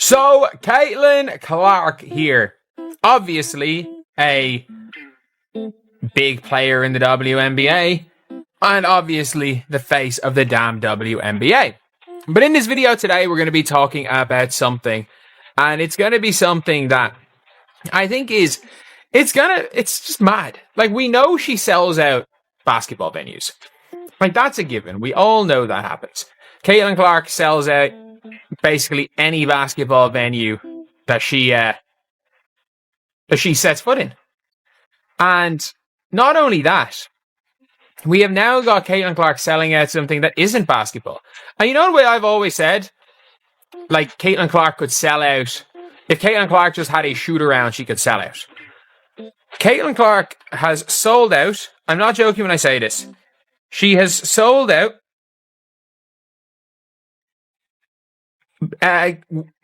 So, Caitlin Clark here. Obviously, a big player in the WNBA, and obviously the face of the damn WNBA. But in this video today, we're going to be talking about something, and it's going to be something that I think it's just mad. Like, we know she sells out basketball venues. Like, that's a given. We all know that happens. Caitlin Clark sells out basically any basketball venue that she sets foot in. And not only that, we have now got Caitlin Clark selling out something that isn't basketball. And you know the way I've always said? Like, Caitlin Clark could sell out. If Caitlin Clark just had a shoot around, she could sell out. Caitlin Clark has sold out. I'm not joking when I say this. She has sold out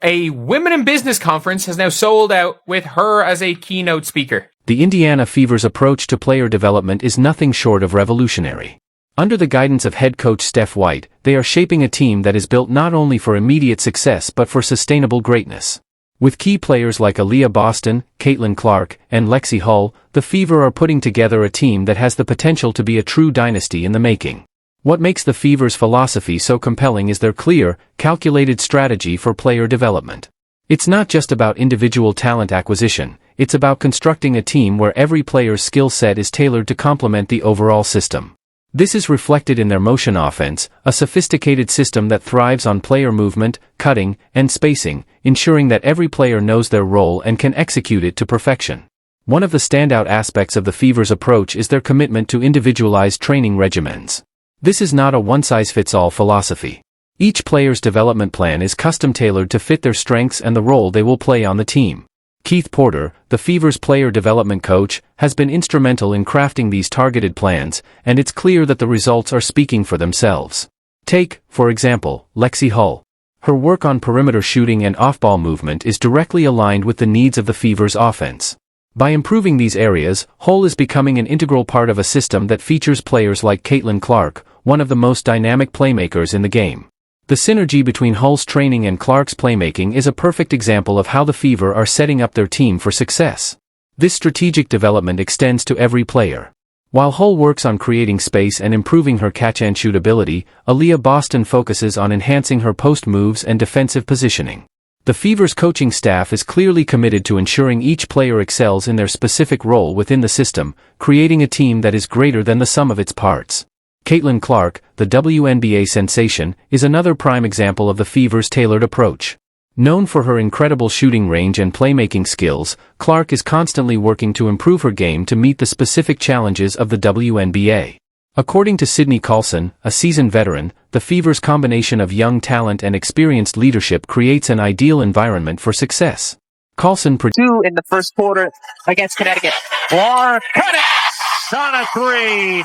a Women in Business conference has now sold out with her as a keynote speaker. The Indiana Fever's approach to player development is nothing short of revolutionary. Under the guidance of head coach Steph White, they are shaping a team that is built not only for immediate success but for sustainable greatness. With key players like Aaliyah Boston, Caitlin Clark, and Lexi Hull, the Fever are putting together a team that has the potential to be a true dynasty in the making. What makes the Fever's philosophy so compelling is their clear, calculated strategy for player development. It's not just about individual talent acquisition, it's about constructing a team where every player's skill set is tailored to complement the overall system. This is reflected in their motion offense, a sophisticated system that thrives on player movement, cutting, and spacing, ensuring that every player knows their role and can execute it to perfection. One of the standout aspects of the Fever's approach is their commitment to individualized training regimens. This is not a one-size-fits-all philosophy. Each player's development plan is custom-tailored to fit their strengths and the role they will play on the team. Keith Porter, the Fever's player development coach, has been instrumental in crafting these targeted plans, and it's clear that the results are speaking for themselves. Take, for example, Lexi Hull. Her work on perimeter shooting and off-ball movement is directly aligned with the needs of the Fever's offense. By improving these areas, Hull is becoming an integral part of a system that features players like Caitlin Clark, one of the most dynamic playmakers in the game. The synergy between Hull's training and Clark's playmaking is a perfect example of how the Fever are setting up their team for success. This strategic development extends to every player. While Hull works on creating space and improving her catch-and-shoot ability, Aaliyah Boston focuses on enhancing her post moves and defensive positioning. The Fever's coaching staff is clearly committed to ensuring each player excels in their specific role within the system, creating a team that is greater than the sum of its parts. Caitlin Clark, the WNBA sensation, is another prime example of the Fever's tailored approach. Known for her incredible shooting range and playmaking skills, Clark is constantly working to improve her game to meet the specific challenges of the WNBA. According to Sydney Carlson, a seasoned veteran, the Fever's combination of young talent and experienced leadership creates an ideal environment for success. Carlson two in the first quarter against Connecticut. Clark connects on a three.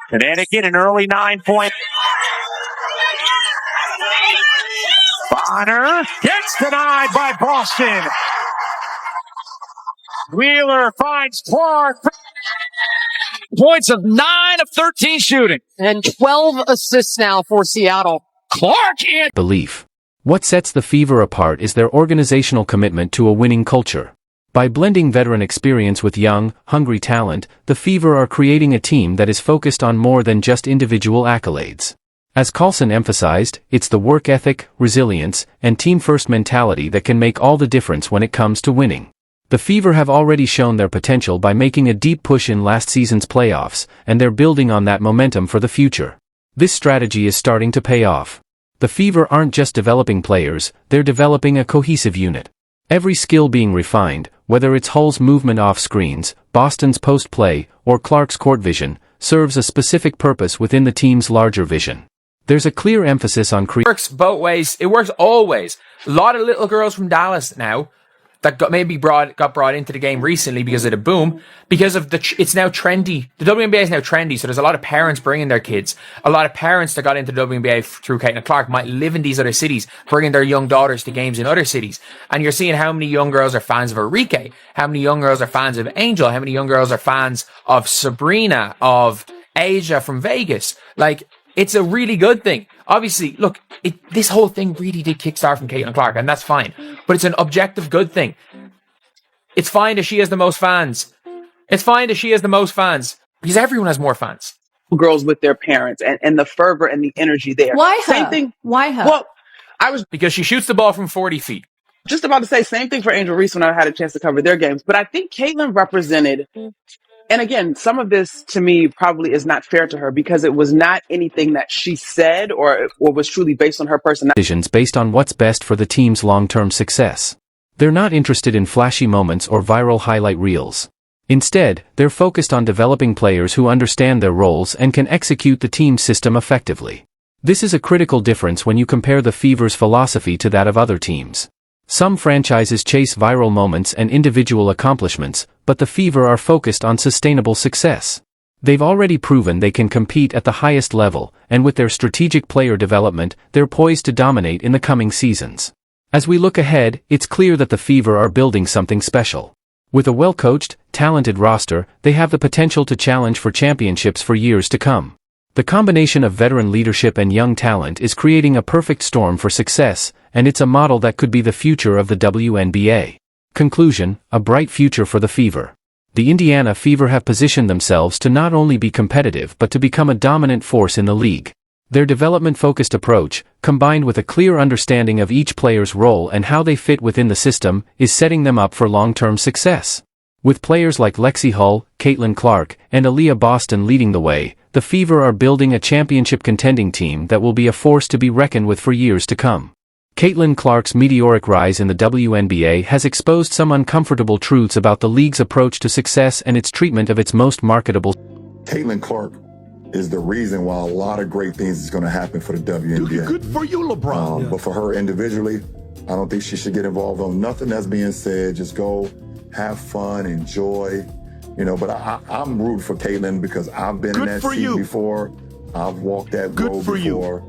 Connecticut an early 9-point. Bonner gets denied by Boston. Wheeler finds Clark. Points of 9 of 13 shooting. And 12 assists now for Seattle. Clark in. Belief. What sets the Fever apart is their organizational commitment to a winning culture. By blending veteran experience with young, hungry talent, the Fever are creating a team that is focused on more than just individual accolades. As Carlson emphasized, it's the work ethic, resilience, and team-first mentality that can make all the difference when it comes to winning. The Fever have already shown their potential by making a deep push in last season's playoffs, and they're building on that momentum for the future. This strategy is starting to pay off. The Fever aren't just developing players, they're developing a cohesive unit. Every skill being refined, whether it's Hull's movement off screens, Boston's post play, or Clark's court vision, serves a specific purpose within the team's larger vision. There's a clear emphasis on It works both ways. It works always. A lot of little girls from Dallas now that got brought into the game recently because of the boom, because of it's now trendy. The WNBA is now trendy, so there's a lot of parents bringing their kids. A lot of parents that got into the WNBA through Caitlin Clark might live in these other cities, bringing their young daughters to games in other cities. And you're seeing how many young girls are fans of Enrique, how many young girls are fans of Angel, how many young girls are fans of Sabrina, of Asia from Vegas. Like, It's a really good thing. Obviously, look, this whole thing really did kickstart from Caitlin Clark, and that's fine. But it's an objective good thing. It's fine that she has the most fans. It's fine that she has the most fans, because everyone has more fans. Girls with their parents and the fervor and the energy there. Why her? Same thing. Why her? Well, I was Because she shoots the ball from 40 feet. just about to say same thing for Angel Reese when I had a chance to cover their games. But I think Caitlin represented, and again, some of this to me probably is not fair to her because it was not anything that she said or was truly based on her personality. Decisions based on what's best for the team's long-term success. They're not interested in flashy moments or viral highlight reels. Instead, they're focused on developing players who understand their roles and can execute the team's system effectively. This is a critical difference when you compare the Fever's philosophy to that of other teams. Some franchises chase viral moments and individual accomplishments, but the Fever are focused on sustainable success. They've already proven they can compete at the highest level, and with their strategic player development, they're poised to dominate in the coming seasons. As we look ahead, it's clear that the Fever are building something special. With a well-coached, talented roster, they have the potential to challenge for championships for years to come. The combination of veteran leadership and young talent is creating a perfect storm for success, and it's a model that could be the future of the WNBA. Conclusion: a bright future for the Fever. The Indiana Fever have positioned themselves to not only be competitive but to become a dominant force in the league. Their development-focused approach, combined with a clear understanding of each player's role and how they fit within the system, is setting them up for long-term success. With players like Lexi Hull, Caitlin Clark, and Aaliyah Boston leading the way, the Fever are building a championship-contending team that will be a force to be reckoned with for years to come. Caitlin Clark's meteoric rise in the WNBA has exposed some uncomfortable truths about the league's approach to success and its treatment of its most marketable. Caitlin Clark is the reason why a lot of great things is going to happen for the WNBA. Good for you, LeBron. But for her individually, I don't think she should get involved on nothing that's being said. Just go, have fun, enjoy. But I'm rooting for Caitlin because I've been in that seat before. I've walked that road before.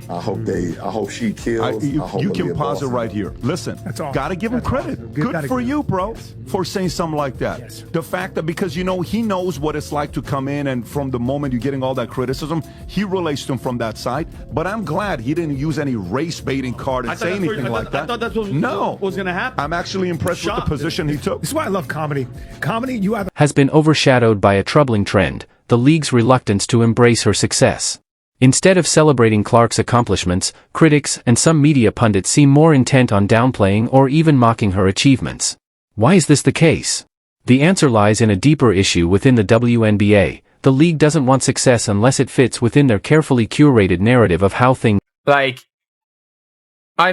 I hope she kills. You can pause it right here. Listen, gotta give him credit. Good for you, bro, for saying something like that. Yes. The fact that because he knows what it's like to come in, and from the moment you're getting all that criticism, he relates to him from that side. But I'm glad he didn't use any race baiting card and say anything like that. I thought that's what was going to happen. I'm actually impressed with the position he took. This is why I love comedy. Comedy, has been overshadowed by a troubling trend: the league's reluctance to embrace her success. Instead of celebrating Clark's accomplishments, critics and some media pundits seem more intent on downplaying or even mocking her achievements. Why is this the case? The answer lies in a deeper issue within the WNBA. The league doesn't want success unless it fits within their carefully curated narrative of how things. I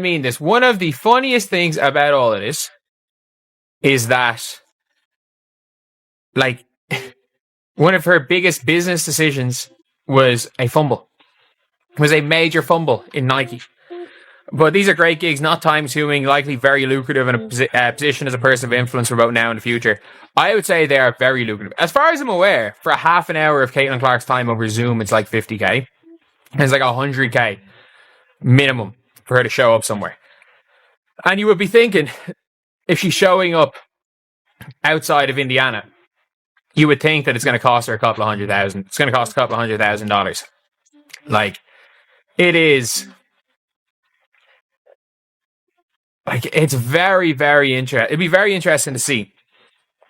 mean this. One of the funniest things about all of this is that, one of her biggest business decisions was a fumble. Was a major fumble in Nike. But these are great gigs, not time-consuming, likely very lucrative in a position as a person of influence for both now and the future. I would say they are very lucrative. As far as I'm aware, for a half an hour of Caitlin Clark's time over Zoom, it's like $50K. It's like $100K minimum for her to show up somewhere. And you would be thinking, if she's showing up outside of Indiana, you would think that it's going to cost her a couple of $100,000. It's going to cost a couple of $100,000. It is. It's very, very interesting. It'd be very interesting to see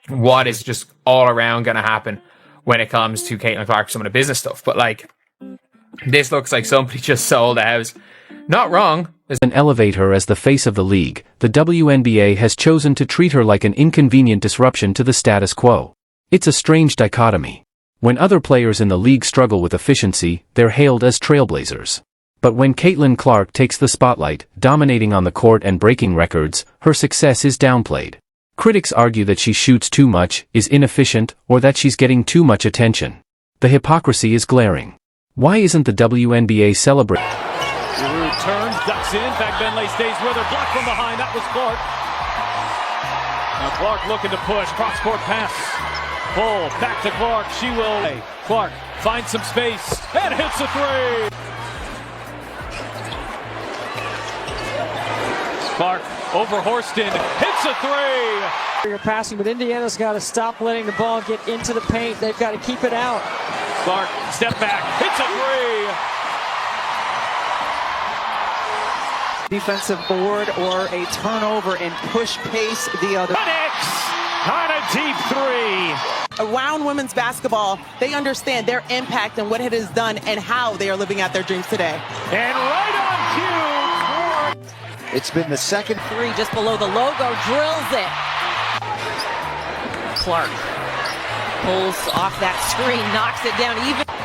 what is just all around going to happen when it comes to Caitlin Clark, some of the business stuff. But this looks like somebody just sold a house. Not wrong. And elevate her as the face of the league, the WNBA has chosen to treat her like an inconvenient disruption to the status quo. It's a strange dichotomy. When other players in the league struggle with efficiency, they're hailed as trailblazers. But when Caitlin Clark takes the spotlight, dominating on the court and breaking records, her success is downplayed. Critics argue that she shoots too much, is inefficient, or that she's getting too much attention. The hypocrisy is glaring. Why isn't the WNBA celebrating? Giroux turns, ducks in, Benley stays with her, blocked from behind, that was Clark. Now Clark looking to push, cross-court pass. Full, back to Clark, she will. Clark finds some space, and hits a three! Clark over Horston, hits a three! You're passing, but Indiana's got to stop letting the ball get into the paint. They've got to keep it out. Clark, step back, hits a three! defensive board or a turnover and push pace the other. On a deep three. Around women's basketball, they understand their impact and what it has done and how they are living out their dreams today. And right on cue. It's been the second three just below the logo, drills it. Clark pulls off that screen, knocks it down even.